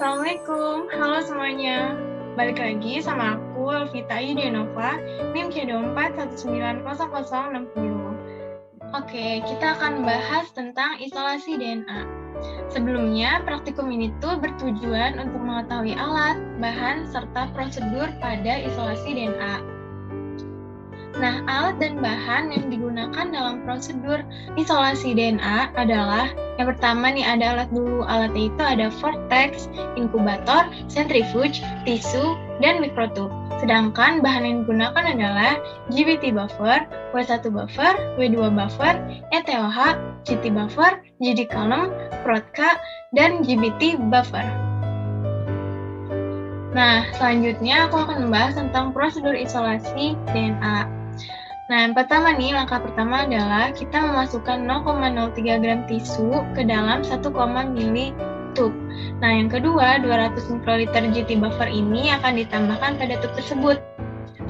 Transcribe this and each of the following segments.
Assalamualaikum, halo semuanya. Balik lagi sama aku, Elvita Yudianova, NIM C24190060. Oke, kita akan bahas tentang isolasi DNA. Sebelumnya, praktikum ini tuh bertujuan untuk mengetahui alat, bahan, serta prosedur pada isolasi DNA. Nah, alat dan bahan yang digunakan dalam prosedur isolasi DNA adalah yang pertama nih ada alat dulu. Alatnya itu ada vortex, inkubator, centrifuge, tisu, dan mikrotube. Sedangkan bahan yang digunakan adalah GBT buffer, W1 buffer, W2 buffer, ETOH, GT buffer, GD column, Protka, dan GBT buffer. Nah, selanjutnya aku akan membahas tentang prosedur isolasi DNA. Nah, yang pertama nih, langkah pertama adalah kita memasukkan 0,03 gram tisu ke dalam 1, ml tube. Nah, yang kedua, 200 mikroliter GT buffer ini akan ditambahkan pada tube tersebut.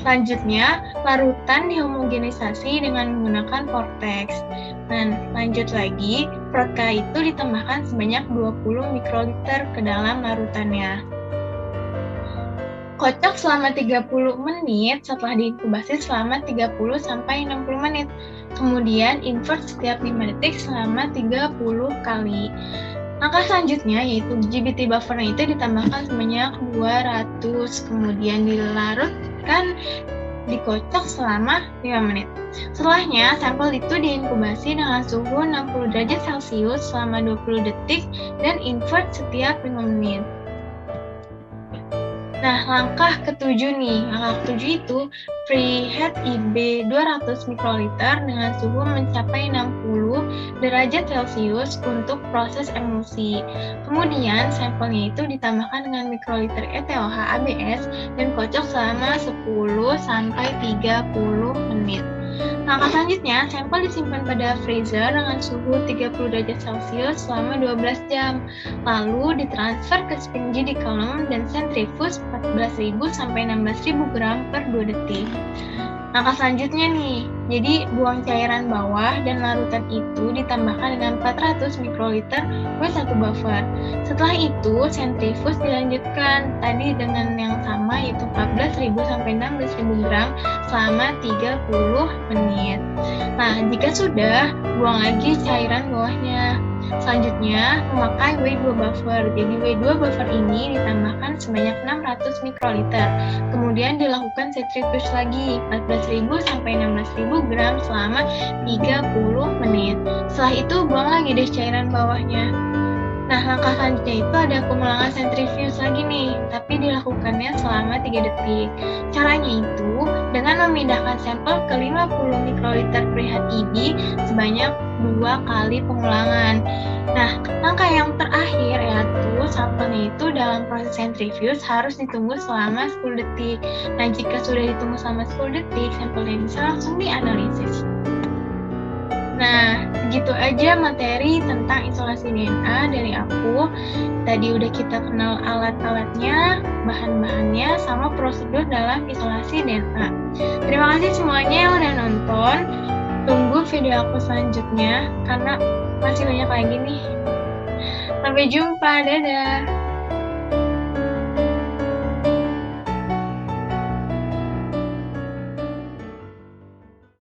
Selanjutnya, larutan dihomogenisasi dengan menggunakan vortex. Dan lanjut lagi, Protka itu ditambahkan sebanyak 20 mikroliter ke dalam larutannya. Kocok selama 30 menit setelah diinkubasi selama 30-60 menit. Kemudian invert setiap 5 detik selama 30 kali. Langkah selanjutnya yaitu GBT buffernya itu ditambahkan sebanyak 200, kemudian dilarutkan, dikocok selama 5 menit. Setelahnya, sampel itu diinkubasi dengan suhu 60 derajat Celcius selama 20 detik dan invert setiap 5 menit. Nah, langkah ketujuh nih. Langkah ketujuh itu preheat IB 200 mikroliter dengan suhu mencapai 60 derajat Celcius untuk proses emulsi. Kemudian, sampelnya itu ditambahkan dengan mikroliter ETOH ABS dan kocok selama 10-30 menit. Langkah selanjutnya, sampel disimpan pada freezer dengan suhu 30 derajat Celcius selama 12 jam. Lalu ditransfer ke spin GD column dan centrifuge 14.000 sampai 16.000 gram per 2 detik. Langkah selanjutnya nih, jadi buang cairan bawah dan larutan itu ditambahkan dengan 400 mikroliter W1 buffer. Setelah itu, centrifuge dilanjutkan tadi dengan yang sama yaitu 14.000 sampai 16.000 gram selama 30 menit. Nah, jika sudah, buang lagi cairan bawahnya. Selanjutnya, memakai W2 buffer. Jadi W2 buffer ini ditambahkan sebanyak 600 mikroliter. Kemudian dilakukan centrifuge lagi 14.000 sampai 16.000 gram selama 30 menit. Setelah itu buang lagi deh cairan bawahnya. Nah, langkah selanjutnya itu ada pengulangan centrifuge lagi nih, tapi dilakukannya selama 3 detik. Caranya itu dengan memindahkan sampel ke 50 mikroliter preheat IB sebanyak 2 kali pengulangan. Nah, langkah yang terakhir yaitu sampelnya itu dalam proses centrifuge harus ditunggu selama 10 detik. Nah, jika sudah ditunggu selama 10 detik, sampelnya bisa langsung dianalisis. Nah, begitu aja materi tentang isolasi DNA dari aku. Tadi udah kita kenal alat-alatnya, bahan-bahannya, sama prosedur dalam isolasi DNA. Terima kasih semuanya yang udah nonton. Tunggu video aku selanjutnya, karena masih banyak lagi nih. Sampai jumpa, dadah!